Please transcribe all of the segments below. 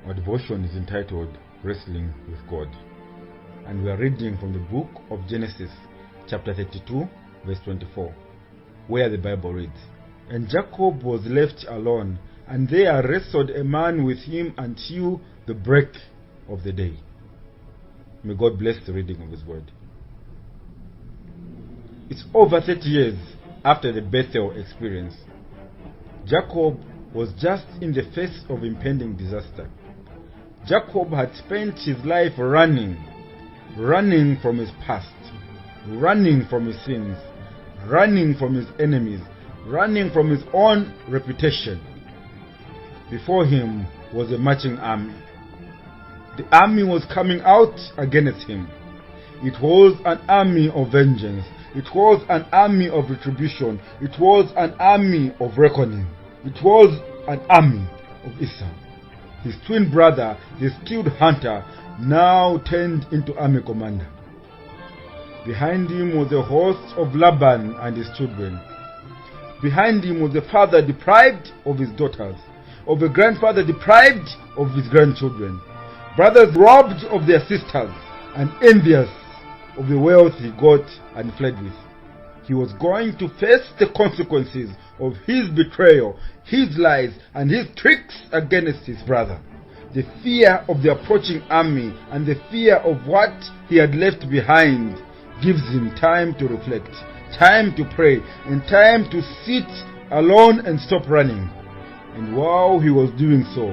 Our devotion is entitled Wrestling with God, and we are reading from the book of Genesis chapter 32 verse 24, where the Bible reads, "And Jacob was left alone, and there wrestled a man with him until the break of the day." May God bless the reading of His word. It's over 30 years after the Bethel experience. Jacob was just in the face of impending disaster. Jacob had spent his life running from his past, running from his sins, running from his enemies, running from his own reputation. Before him was a marching army. The army was coming out against him. It was an army of vengeance. It was an army of retribution. It was an army of reckoning. It was an army of Esau. His twin brother, the skilled hunter, now turned into army commander. Behind him was a host of Laban and his children. Behind him was a father deprived of his daughters, of a grandfather deprived of his grandchildren, brothers robbed of their sisters, and envious of the wealth he got and fled with. He was going to face the consequences of his betrayal, his lies, and his tricks against his brother. The fear of the approaching army and the fear of what he had left behind gives him time to reflect, time to pray, and time to sit alone and stop running. And while he was doing so,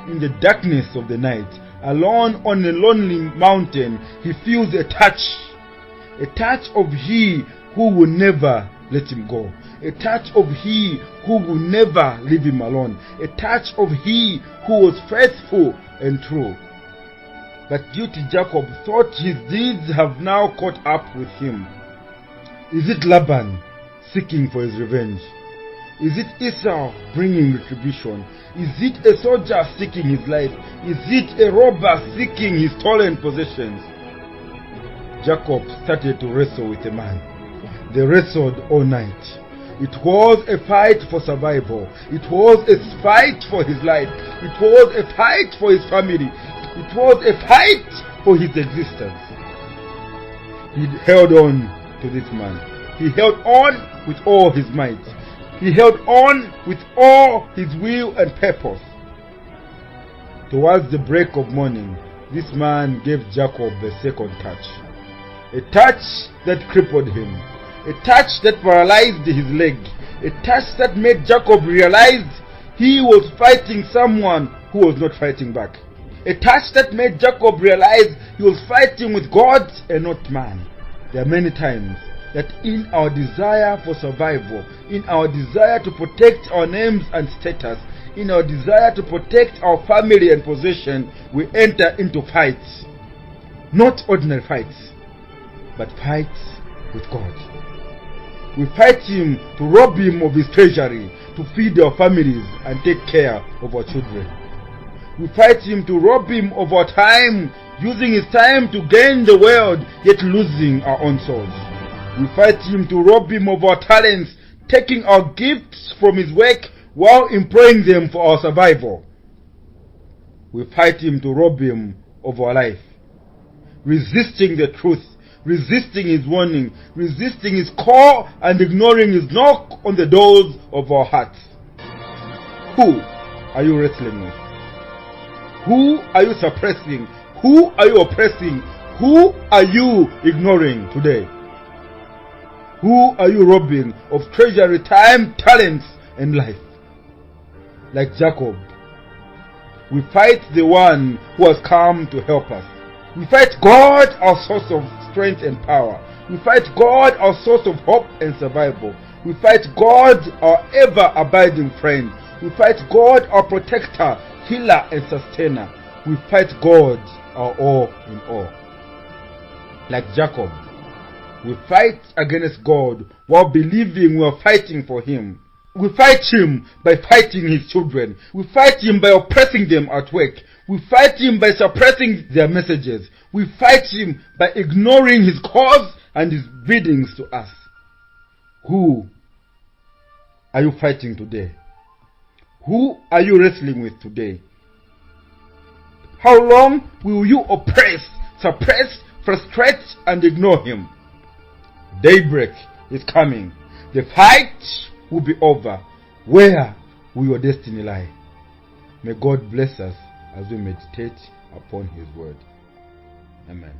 in the darkness of the night, alone on a lonely mountain, he feels a touch of He who will never let him go, a touch of He who will never leave him alone, a touch of He who was faithful and true. But guilty Jacob thought his deeds have now caught up with him. Is it Laban seeking for his revenge? Is it Esau bringing retribution? Is it a soldier seeking his life? Is it a robber seeking his stolen possessions? Jacob started to wrestle with a man. They wrestled all night. It was a fight for survival. It was a fight for his life. It was a fight for his family. It was a fight for his existence. He held on to this man. He held on with all his might. He held on with all his will and purpose. Towards the break of morning, this man gave Jacob a second touch. A touch that crippled him. A touch that paralyzed his leg. A touch that made Jacob realize he was fighting someone who was not fighting back. A touch that made Jacob realize he was fighting with God and not man. There are many times that in our desire for survival, in our desire to protect our names and status, in our desire to protect our family and possession, we enter into fights. Not ordinary fights, but fights with God. We fight Him to rob Him of His treasury, to feed our families and take care of our children. We fight Him to rob Him of our time, using His time to gain the world, yet losing our own souls. We fight Him to rob Him of our talents, taking our gifts from His work while employing them for our survival. We fight Him to rob Him of our life, resisting the truth, resisting His warning, resisting His call, and ignoring His knock on the doors of our hearts. Who are you wrestling with? Who are you suppressing? Who are you oppressing? Who are you ignoring today? Who are you robbing of treasury, time, talents, and life? Like Jacob, we fight the one who has come to help us. We fight God, our source of strength and power. We fight God, our source of hope and survival. We fight God, our ever-abiding friend. We fight God, our protector, healer, and sustainer. We fight God, our all in all. Like Jacob, we fight against God while believing we are fighting for Him. We fight Him by fighting His children. We fight Him by oppressing them at work. We fight Him by suppressing their messages. We fight Him by ignoring His cause and His biddings to us. Who are you fighting today? Who are you wrestling with today? How long will you oppress, suppress, frustrate, and ignore him? Daybreak is coming. The fight will be over. Where will your destiny lie? May God bless us as we meditate upon his word. Amen.